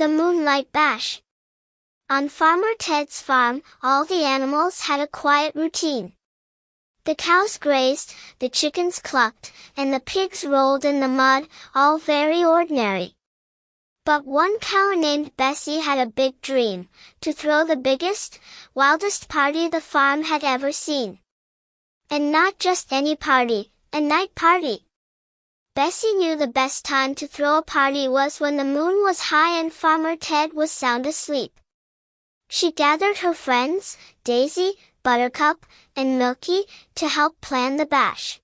The Moo-nlight Bash. On Farmer Ted's farm, all the animals had a quiet routine. The cows grazed, the chickens clucked, and the pigs rolled in the mud, all very ordinary. But one cow named Bessie had a big dream, to throw the biggest, wildest party the farm had ever seen. And not just any party, a night party. Bessie knew the best time to throw a party was when the moon was high and Farmer Ted was sound asleep. She gathered her friends, Daisy, Buttercup, and Milky, to help plan the bash.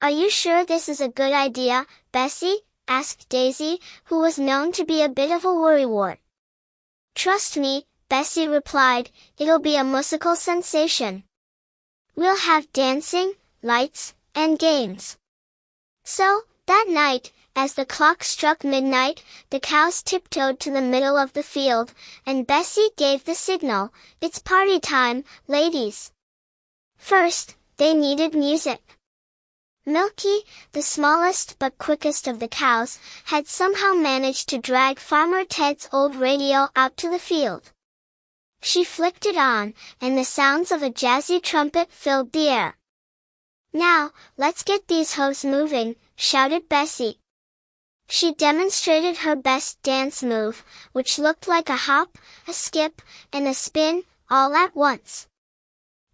"Are you sure this is a good idea, Bessie?" asked Daisy, who was known to be a bit of a worrywart. "Trust me," Bessie replied, "it'll be a moo-sical sensation. We'll have dancing, lights, and games." So, that night, as the clock struck midnight, the cows tiptoed to the middle of the field, and Bessie gave the signal, "It's party time, ladies." First, they needed music. Milky, the smallest but quickest of the cows, had somehow managed to drag Farmer Ted's old radio out to the field. She flicked it on, and the sounds of a jazzy trumpet filled the air. "Now, let's get these hoes moving," shouted Bessie. She demonstrated her best dance move, which looked like a hop, a skip, and a spin, all at once.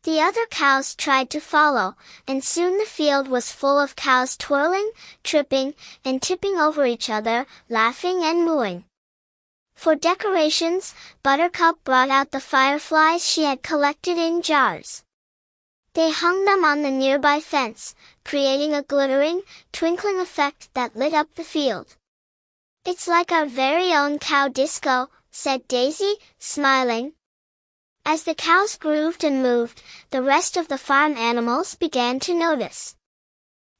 The other cows tried to follow, and soon the field was full of cows twirling, tripping, and tipping over each other, laughing and mooing. For decorations, Buttercup brought out the fireflies she had collected in jars. They hung them on the nearby fence, creating a glittering, twinkling effect that lit up the field. "It's like our very own cow disco," said Daisy, smiling. As the cows grooved and moved, the rest of the farm animals began to notice.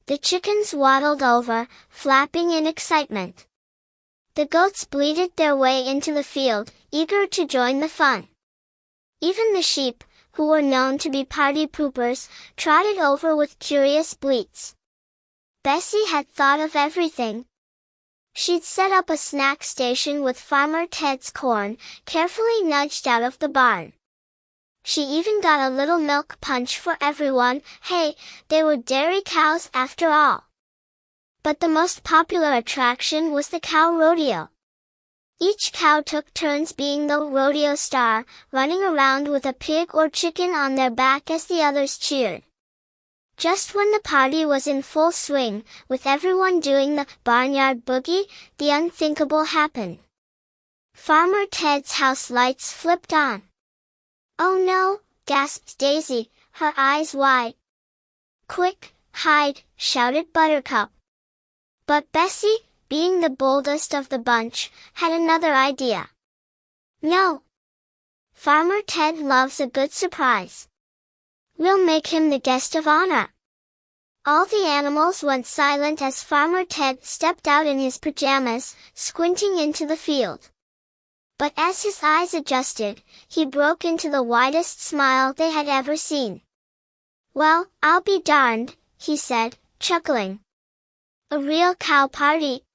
The chickens waddled over, flapping in excitement. The goats bleated their way into the field, eager to join the fun. Even the sheep, who were known to be party poopers, trotted over with curious bleats. Bessie had thought of everything. She'd set up a snack station with Farmer Ted's corn, carefully nudged out of the barn. She even got a little milk punch for everyone. Hey, they were dairy cows after all. But the most popular attraction was the cow rodeo. Each cow took turns being the rodeo star, running around with a pig or chicken on their back as the others cheered. Just when the party was in full swing, with everyone doing the barnyard boogie, the unthinkable happened. Farmer Ted's house lights flipped on. "Oh no!" gasped Daisy, her eyes wide. "Quick, hide!" shouted Buttercup. But Bessie, being the boldest of the bunch, had another idea. "No! Farmer Ted loves a good surprise. We'll make him the guest of honor." All the animals went silent as Farmer Ted stepped out in his pajamas, squinting into the field. But as his eyes adjusted, he broke into the widest smile they had ever seen. "Well, I'll be darned," he said, chuckling. "A real cow party."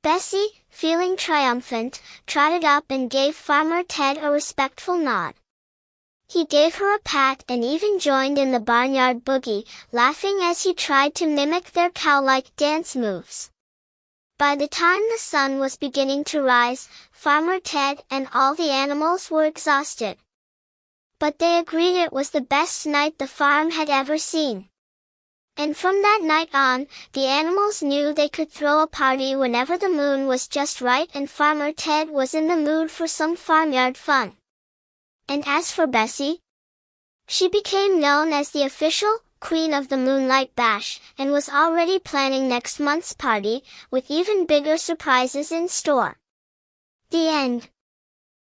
Bessie, feeling triumphant, trotted up and gave Farmer Ted a respectful nod. He gave her a pat and even joined in the barnyard boogie, laughing as he tried to mimic their cow-like dance moves. By the time the sun was beginning to rise, Farmer Ted and all the animals were exhausted. But they agreed it was the best night the farm had ever seen. And from that night on, the animals knew they could throw a party whenever the moon was just right and Farmer Ted was in the mood for some farmyard fun. And as for Bessie, she became known as the official queen of the Moo-nlight Bash, and was already planning next month's party, with even bigger surprises in store. The end.